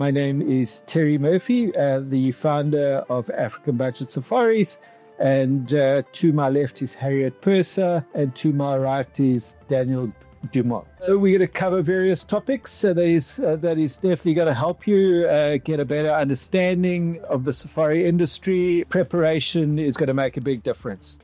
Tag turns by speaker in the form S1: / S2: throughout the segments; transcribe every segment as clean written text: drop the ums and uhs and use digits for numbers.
S1: My name is Terry Murphy, the founder of African Budget Safaris. And to my left is Harriet Purser, and to my right is Daniel Dumont. So we're going to cover various topics. So that is definitely going to help you get a better understanding of the safari industry. Preparation is going to make a big difference.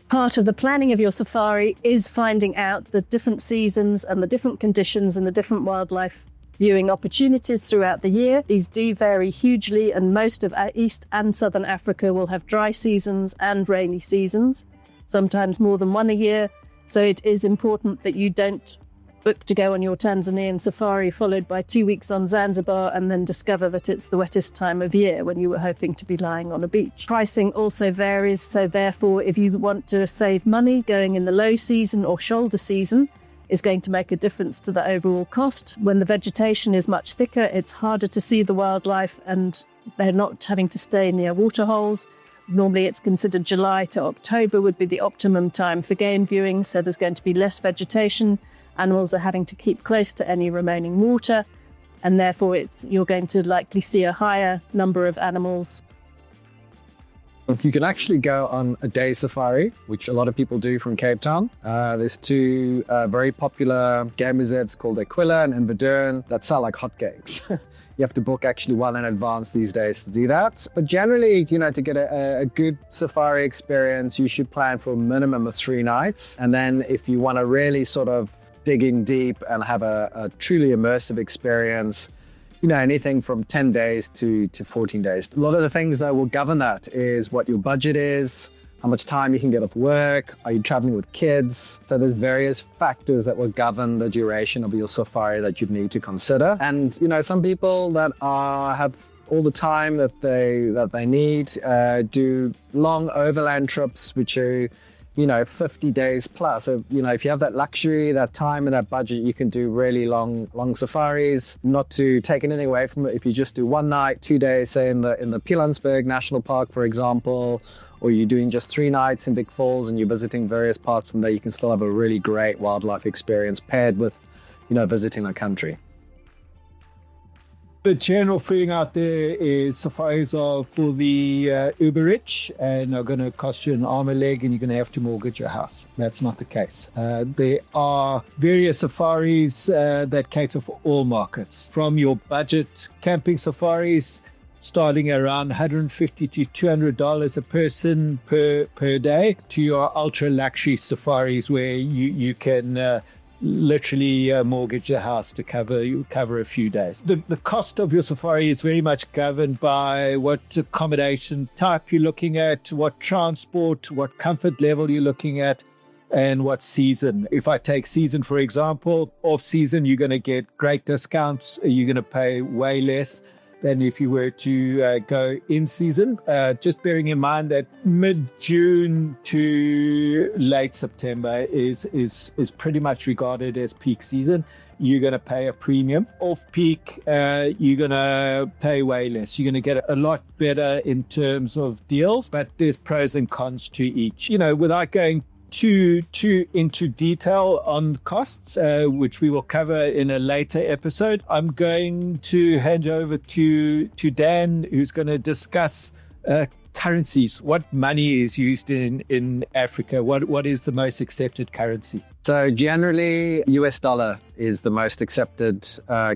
S2: Part of the planning of your safari is finding out the different seasons and the different conditions and the different wildlife viewing opportunities throughout the year. These do vary hugely, and most of East and Southern Africa will have dry seasons and rainy seasons, sometimes more than one a year. So it is important that you don't book to go on your Tanzanian safari followed by 2 weeks on Zanzibar and then discover that it's the wettest time of year when you were hoping to be lying on a beach. Pricing also varies, so therefore if you want to save money, going in the low season or shoulder season is going to make a difference to the overall cost. When the vegetation is much thicker, it's harder to see the wildlife and they're not having to stay near waterholes. Normally it's considered July to October would be the optimum time for game viewing, so there's going to be less vegetation. Animals are having to keep close to any remaining water, and therefore you're going to likely see a higher number of animals.
S3: You can actually go on a day safari, which a lot of people do from Cape Town. There's two very popular game reserves called Aquila and Inverdurn that sell like hotcakes. You have to book actually well in advance these days to do that. But generally, to get a good safari experience, you should plan for a minimum of 3 nights. And then if you want to really sort of dig in deep and have a truly immersive experience, anything from 10 days to 14 days. A lot of the things that will govern that is what your budget is, how much time you can get off work, are you traveling with kids? So there's various factors that will govern the duration of your safari that you need to consider. And, some people that have all the time that they need do long overland trips, which are 50 days plus. So, if you have that luxury, that time and that budget, you can do really long safaris. Not to take anything away from it, if you just do 1 night, 2 days, say in the Pilanesberg National Park, for example, or you're doing just 3 nights in Big Falls and you're visiting various parts from there, you can still have a really great wildlife experience paired with, visiting a country.
S1: The general feeling out there is safaris are for the uber rich and are going to cost you an arm and a leg and you're going to have to mortgage your house. That's not the case. There are various safaris that cater for all markets, from your budget camping safaris starting around $150 to $200 a person per day, to your ultra luxury safaris where you can literally mortgage the house to cover a few days. The cost of your safari is very much governed by what accommodation type you're looking at, what transport, what comfort level you're looking at, and what season. If I take season, for example, off season, you're going to get great discounts. You're going to pay way less than if you were to go in season. Just bearing in mind that mid-June to late September is pretty much regarded as peak season. You're going to pay a premium. Off-peak, you're going to pay way less. You're going to get a lot better in terms of deals, but there's pros and cons to each. Without going too into detail on costs, which we will cover in a later episode, I'm going to hand over to Dan, who's going to discuss currencies. What money is used in Africa? What is the most accepted currency?
S3: So generally, US dollar is the most accepted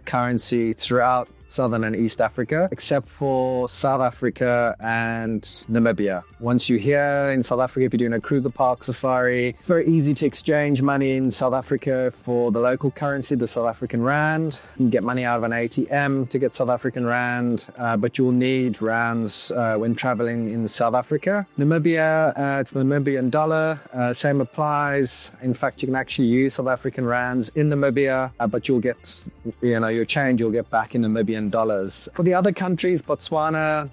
S3: currency throughout Southern and East Africa, except for South Africa and Namibia. Once you're here in South Africa, if you're doing a Kruger Park safari, it's very easy to exchange money in South Africa for the local currency, the South African rand. You can get money out of an ATM to get South African rand, but you'll need rands when traveling in South Africa. Namibia, it's the Namibian dollar. Same applies. In fact, you can actually use South African rands in Namibia, but you'll get, your change you'll get back in Namibian dollars. For the other countries, Botswana,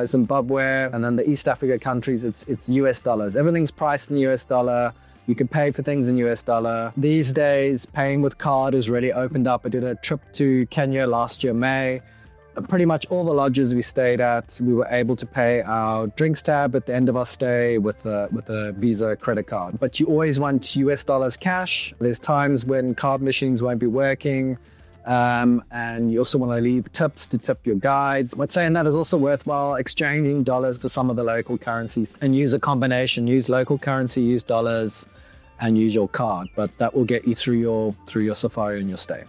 S3: Zimbabwe, and then the East Africa countries, it's US dollars. Everything's priced in US dollar. You can pay for things in US dollar. These days, paying with card has really opened up. I did a trip to Kenya last year, May. Pretty much all the lodges we stayed at, we were able to pay our drinks tab at the end of our stay with a Visa credit card. But you always want US dollars cash. There's times when card machines won't be working. And you also want to leave tips to tip your guides. But saying that, is also worthwhile exchanging dollars for some of the local currencies and use a combination. Use local currency, use dollars, and use your card. But that will get you through your safari and your stay.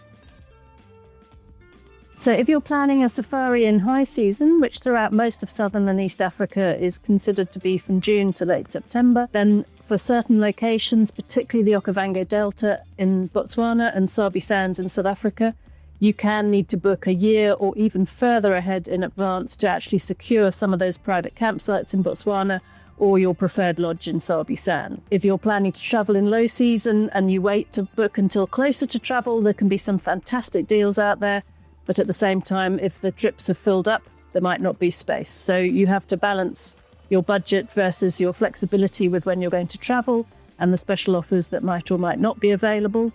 S2: So if you're planning a safari in high season, which throughout most of southern and East Africa is considered to be from June to late September, then for certain locations, particularly the Okavango Delta in Botswana and Sabi Sands in South Africa, you can need to book a year or even further ahead in advance to actually secure some of those private campsites in Botswana or your preferred lodge in Sabi Sand. If you're planning to travel in low season and you wait to book until closer to travel, there can be some fantastic deals out there. But at the same time, if the trips are filled up, there might not be space. So you have to balance your budget versus your flexibility with when you're going to travel and the special offers that might or might not be available.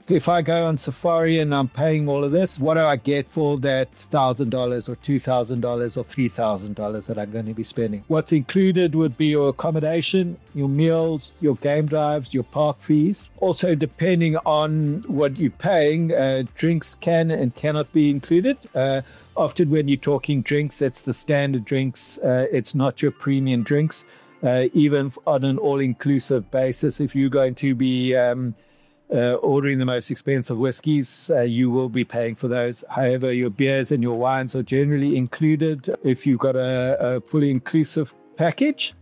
S1: If I go on safari and I'm paying all of this, what do I get for that $1,000 or $2,000 or $3,000 that I'm going to be spending? What's included would be your accommodation, your meals, your game drives, your park fees. Also, depending on what you're paying, drinks can and cannot be included. Often when you're talking drinks, it's the standard drinks. It's not your premium drinks. Even on an all-inclusive basis, if you're going to be ordering the most expensive whiskies, you will be paying for those. However, your beers and your wines are generally included if you've got a fully inclusive package.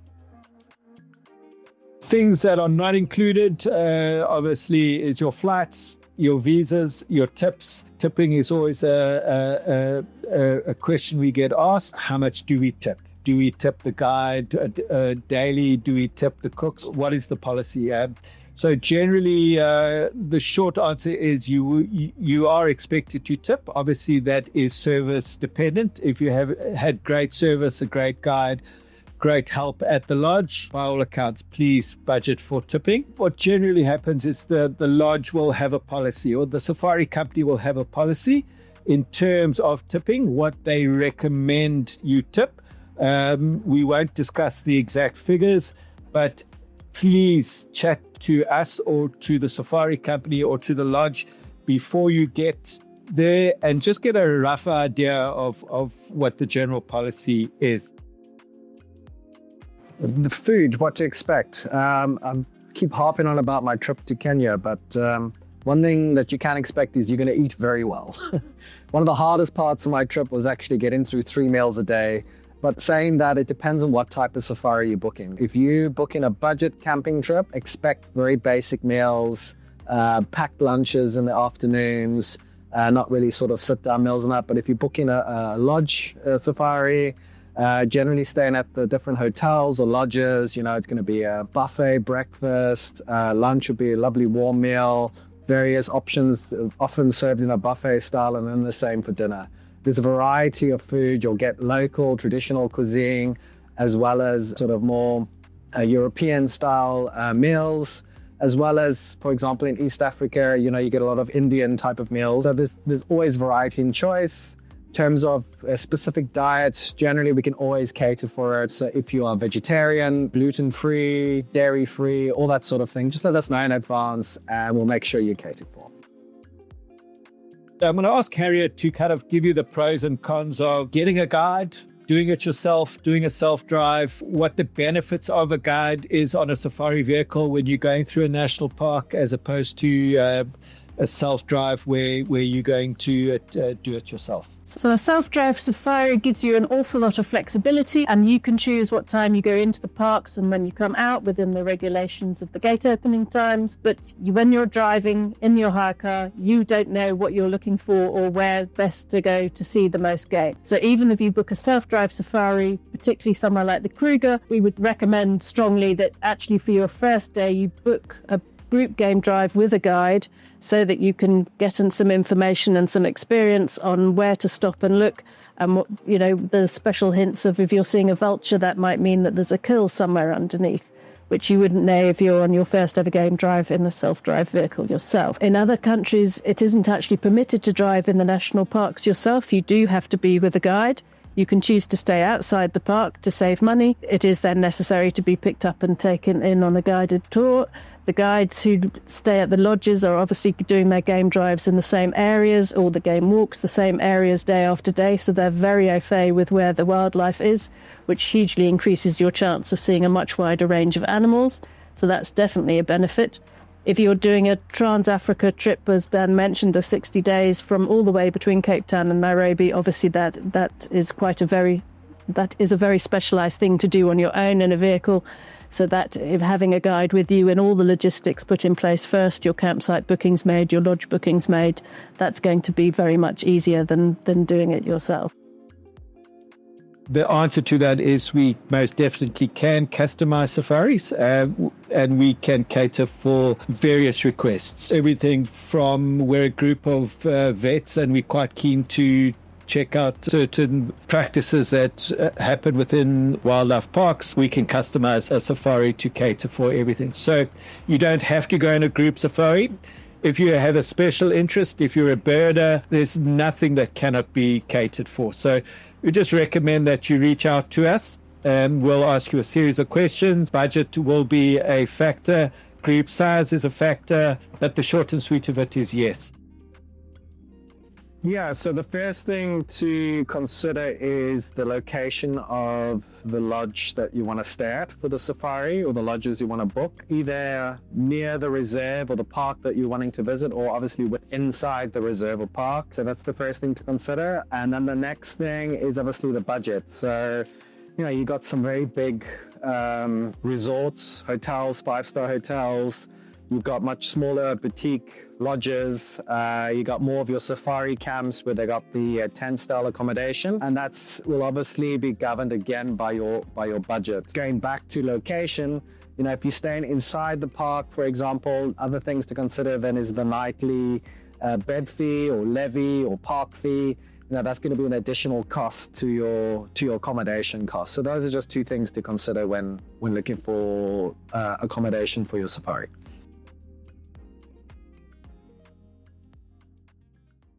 S1: Things that are not included, obviously, is your flights, your visas, your tips. Tipping is always a question we get asked. How much do we tip? Do we tip the guide daily? Do we tip the cooks? What is the policy? So generally, the short answer is you are expected to tip. Obviously, that is service dependent. If you have had great service, a great guide, great help at the lodge, by all accounts, please budget for tipping. What generally happens is the lodge will have a policy, or the safari company will have a policy in terms of tipping, what they recommend you tip. We won't discuss the exact figures, but please chat to us or to the safari company or to the lodge before you get there and just get a rough idea of what the general policy is.
S3: The food, what to expect. I keep harping on about my trip to Kenya, but one thing that you can expect is you're going to eat very well. One of the hardest parts of my trip was actually getting through 3 meals a day. But saying that, it depends on what type of safari you're booking. If you're booking a budget camping trip, expect very basic meals, packed lunches in the afternoons, not really sort of sit-down meals and that. But if you're booking a lodge safari, generally staying at the different hotels or lodges, it's going to be a buffet breakfast, lunch will be a lovely warm meal, various options often served in a buffet style, and then the same for dinner. There's a variety of food. You'll get local, traditional cuisine, as well as sort of more European-style meals, as well as, for example, in East Africa, you get a lot of Indian type of meals. So there's always variety in choice. In terms of specific diets, generally we can always cater for it. So if you are vegetarian, gluten-free, dairy-free, all that sort of thing, just let us know in advance and we'll make sure you're catered for.
S1: I'm going to ask Harriet to kind of give you the pros and cons of getting a guide, doing it yourself, doing a self-drive, what the benefits of a guide is on a safari vehicle when you're going through a national park as opposed to a self-drive where you're going to do it yourself.
S2: So a self-drive safari gives you an awful lot of flexibility, and you can choose what time you go into the parks and when you come out within the regulations of the gate opening times. But when you're driving in your hire car, you don't know what you're looking for or where best to go to see the most game. So even if you book a self-drive safari, particularly somewhere like the Kruger, we would recommend strongly that actually for your first day you book a group game drive with a guide so that you can get in some information and some experience on where to stop and look, and what, the special hints of if you're seeing a vulture, that might mean that there's a kill somewhere underneath, which you wouldn't know if you're on your first ever game drive in a self-drive vehicle yourself. In other countries, it isn't actually permitted to drive in the national parks yourself. You do have to be with a guide. You can choose to stay outside the park to save money. It is then necessary to be picked up and taken in on a guided tour. The guides who stay at the lodges are obviously doing their game drives in the same areas, or the game walks the same areas day after day, so they're very au fait with where the wildlife is, which hugely increases your chance of seeing a much wider range of animals. So that's definitely a benefit. If you're doing a Trans-Africa trip, as Dan mentioned, of 60 days from all the way between Cape Town and Nairobi, obviously that is a very specialised thing to do on your own in a vehicle. So that if having a guide with you and all the logistics put in place first, your campsite bookings made, your lodge bookings made, that's going to be very much easier than doing it yourself.
S1: The answer to that is we most definitely can customize safaris, and we can cater for various requests. Everything from we're a group of vets, and we're quite keen to check out certain practices that happen within wildlife parks. We can customize a safari to cater for everything. So you don't have to go on a group safari. If you have a special interest, if you're a birder, there's nothing that cannot be catered for. So we just recommend that you reach out to us, and we'll ask you a series of questions. Budget will be a factor. Group size is a factor. But the short and sweet of it is yes.
S3: Yeah, so the first thing to consider is the location of the lodge that you want to stay at for the safari, or the lodges you want to book, either near the reserve or the park that you're wanting to visit, or obviously inside the reserve or park. So that's the first thing to consider. And then the next thing is obviously the budget. So, you got some very big resorts, hotels, 5-star hotels. You've got much smaller boutique lodges. You got more of your safari camps where they got the tent-style accommodation, and will obviously be governed again by your budget. Going back to location, if you're staying inside the park, for example, other things to consider then is the nightly bed fee or levy or park fee. That's going to be an additional cost to your accommodation cost. So those are just two things to consider when looking for accommodation for your safari.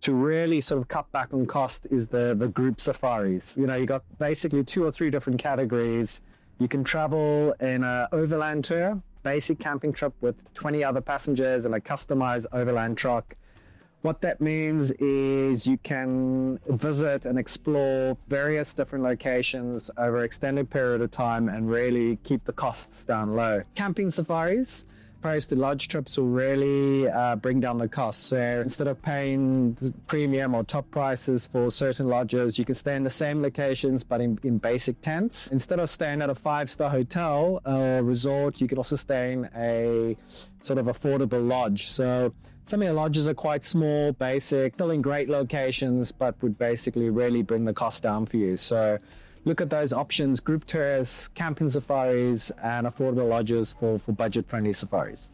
S3: To really sort of cut back on cost is the group safaris. You got basically 2 or 3 different categories. You can travel in an overland tour, basic camping trip with 20 other passengers and a customized overland truck. What that means is you can visit and explore various different locations over an extended period of time and really keep the costs down low. Camping safaris, opposed to lodge trips, will really bring down the cost. So instead of paying the premium or top prices for certain lodges, you can stay in the same locations but in basic tents. Instead of staying at a 5-star hotel or resort, you can also stay in a sort of affordable lodge. So some of the lodges are quite small, basic, still in great locations, but would basically really bring the cost down for you. So look at those options: group tours, camping safaris, and affordable lodges for budget-friendly safaris.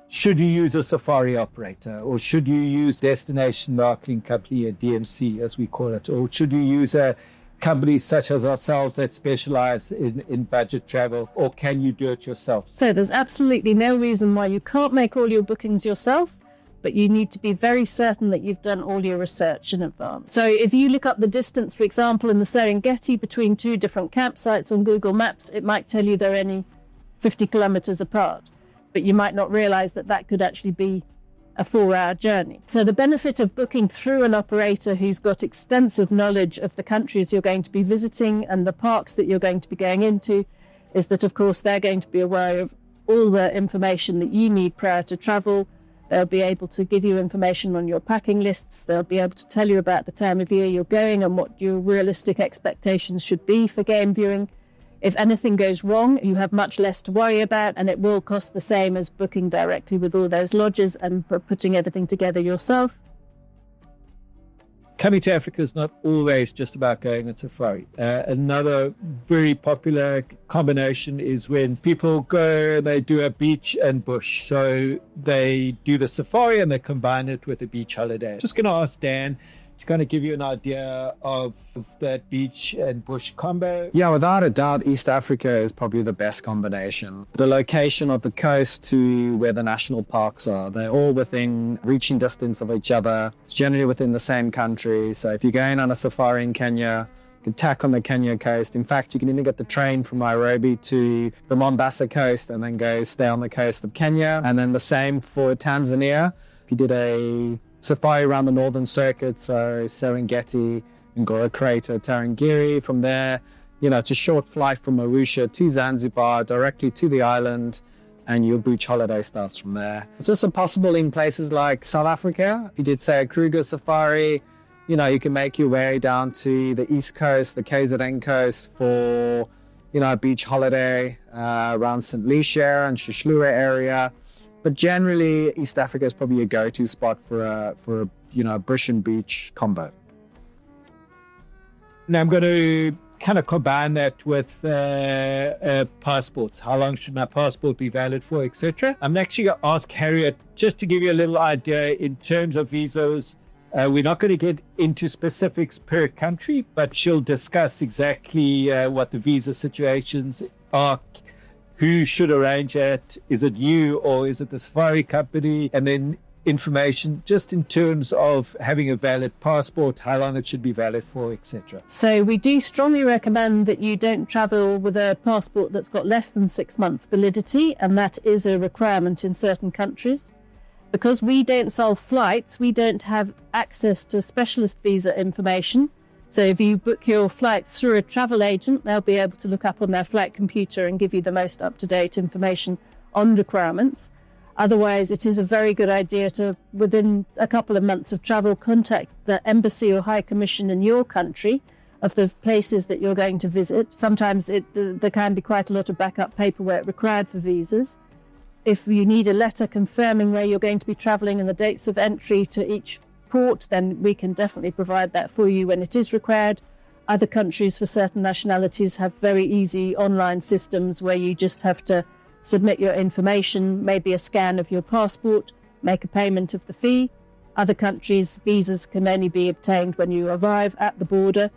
S1: Should you use a safari operator, or should you use destination marketing company, a DMC as we call it, or should you use a company such as ourselves that specialize in budget travel, or can you do it yourself?
S2: So there's absolutely no reason why you can't make all your bookings yourself, but you need to be very certain that you've done all your research in advance. So if you look up the distance, for example, in the Serengeti between 2 different campsites on Google Maps, it might tell you they're only 50 kilometers apart, but you might not realize that could actually be a 4-hour journey. So the benefit of booking through an operator who's got extensive knowledge of the countries you're going to be visiting and the parks that you're going to be going into is that, of course, they're going to be aware of all the information that you need prior to travel. They'll be able to give you information on your packing lists. They'll be able to tell you about the time of year you're going and what your realistic expectations should be for game viewing. If anything goes wrong, you have much less to worry about, and it will cost the same as booking directly with all those lodges and putting everything together yourself.
S1: Coming to Africa is not always just about going on safari. Another very popular combination is when people go, they do a beach and bush. So they do the safari and they combine it with a beach holiday. Just going to ask Dan, to kind of give you an idea of that beach and bush combo.
S3: Yeah, without a doubt, East Africa is probably the best combination. The location of the coast to where the national parks are, they're all within reaching distance of each other. It's generally within the same country. So if you're going on a safari in Kenya, You can tack on the Kenya coast. In fact, you can even get the train from Nairobi to the Mombasa coast and then go stay on the coast of Kenya. And then the same for Tanzania. If you did a safari around the northern circuit, so Serengeti, Ngora Crater, Tarangire, from there, it's a short flight from Arusha to Zanzibar, directly to the island, and your beach holiday starts from there. It's also possible in places like South Africa. If you did, say, a Kruger safari, you can make your way down to the East Coast, the KZN coast for, a beach holiday around St. Lucia and Shishluwe area. But generally, East Africa is probably a go-to spot for a bush and beach combo.
S1: Now I'm going to kind of combine that with passports. How long should my passport be valid for, etc. I'm actually going to ask Harriet just to give you a little idea in terms of visas. We're not going to get into specifics per country, but she'll discuss exactly what the visa situations are, who should arrange it, is it you or is it the safari company, and then information just in terms of having a valid passport, how long it should be valid for, etc.
S2: So we do strongly recommend that you don't travel with a passport that's got less than 6 months validity, and that is a requirement in certain countries. Because we don't sell flights, we don't have access to specialist visa information. So if you book your flights through a travel agent, they'll be able to look up on their flight computer and give you the most up-to-date information on requirements. Otherwise, it is a very good idea to, within a couple of months of travel, contact the embassy or high commission in your country of the places that you're going to visit. Sometimes there can be quite a lot of backup paperwork required for visas. If you need a letter confirming where you're going to be travelling and the dates of entry to each port, then we can definitely provide that for you when it is required. Other countries for certain nationalities have very easy online systems where you just have to submit your information, maybe a scan of your passport, make a payment of the fee. Other countries, visas can only be obtained when you arrive at the border,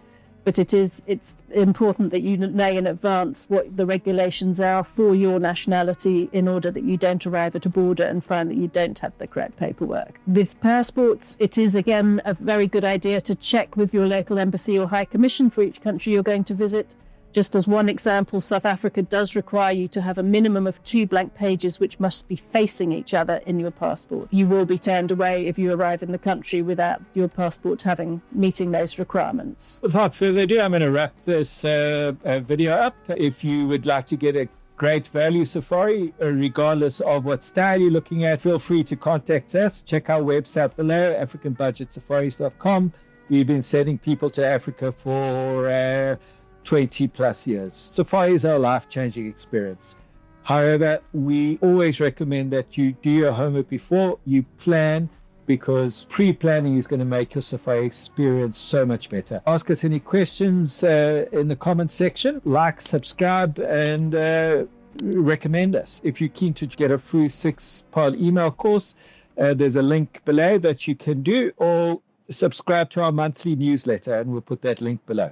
S2: but it's important that you know in advance what the regulations are for your nationality in order that you don't arrive at a border and find that you don't have the correct paperwork. With passports, it is again a very good idea to check with your local embassy or high commission for each country you're going to visit. Just as one example, South Africa does require you to have a minimum of 2 blank pages which must be facing each other in your passport. You will be turned away if you arrive in the country without your passport meeting those requirements.
S1: Without further ado, I'm going to wrap this video up. If you would like to get a great value safari, regardless of what style you're looking at, feel free to contact us. Check our website below, africanbudgetsafaris.com. We've been sending people to Africa for 20 plus years. Safaris are a life-changing experience. However, we always recommend that you do your homework before you plan, because pre-planning is going to make your safari experience so much better. Ask us any questions in the comment section. Like, subscribe, and recommend us. If you're keen to get a free 6-part email course, there's a link below that you can do, or subscribe to our monthly newsletter, and we'll put that link below.